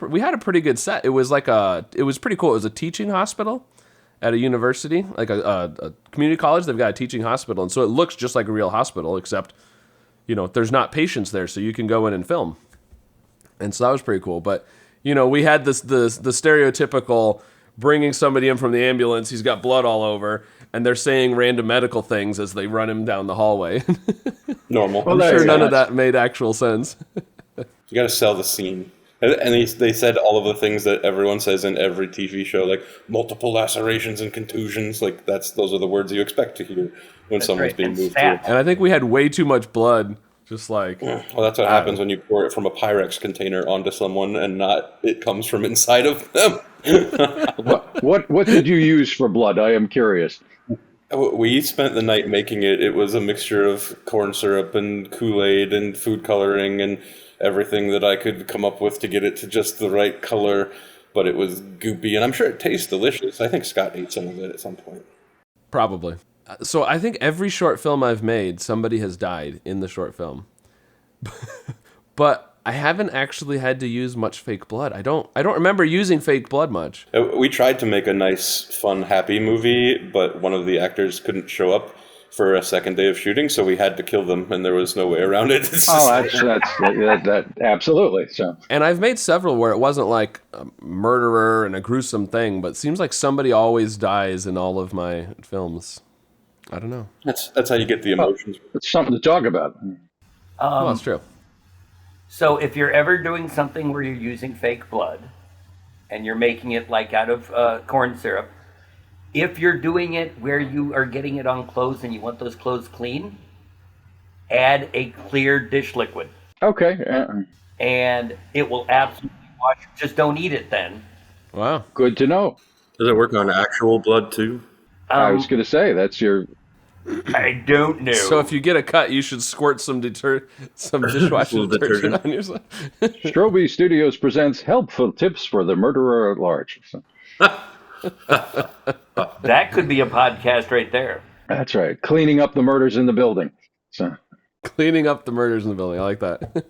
we had a pretty good set. It was it was pretty cool. It was a teaching hospital at a university, like a community college. They've got a teaching hospital, and so it looks just like a real hospital, except there's not patients there, so you can go in and film. And so that was pretty cool. But we had the stereotypical bringing somebody in from the ambulance. He's got blood all over, and they're saying random medical things as they run him down the hallway. Normal. I'm sure none of that made actual sense. You got to sell the scene. And they said all of the things that everyone says in every TV show, like multiple lacerations and contusions. Like those are the words you expect to hear when someone's being moved through. And I think we had way too much blood. Just like, well, that's what happens when you pour it from a Pyrex container onto someone and not it comes from inside of them. What did you use for blood? I am curious. We spent the night making it. It was a mixture of corn syrup and Kool-Aid and food coloring and everything that I could come up with to get it to just the right color. But it was goopy, and I'm sure it tastes delicious. I think Scott ate some of it at some point. Probably. So I think every short film I've made, somebody has died in the short film. But I haven't actually had to use much fake blood. I don't remember using fake blood much. We tried to make a nice, fun, happy movie, but one of the actors couldn't show up for a second day of shooting, so we had to kill them, and there was no way around it. That absolutely. So. And I've made several where it wasn't like a murderer and a gruesome thing, but it seems like somebody always dies in all of my films. I don't know. That's how you get the emotions. It's something to talk about. Well, that's true. So if you're ever doing something where you're using fake blood and you're making it like out of corn syrup, if you're doing it where you are getting it on clothes and you want those clothes clean, add a clear dish liquid. Okay. And it will absolutely wash. Just don't eat it then. Wow. Good to know. Does it work on actual blood too? I was going to say, that's your... I don't know. So if you get a cut, you should squirt some dishwashing detergent on yourself. Strobe Studios presents helpful tips for the murderer at large. That could be a podcast right there. That's right. Cleaning up the murders in the building. So. Cleaning up the murders in the building. I like that.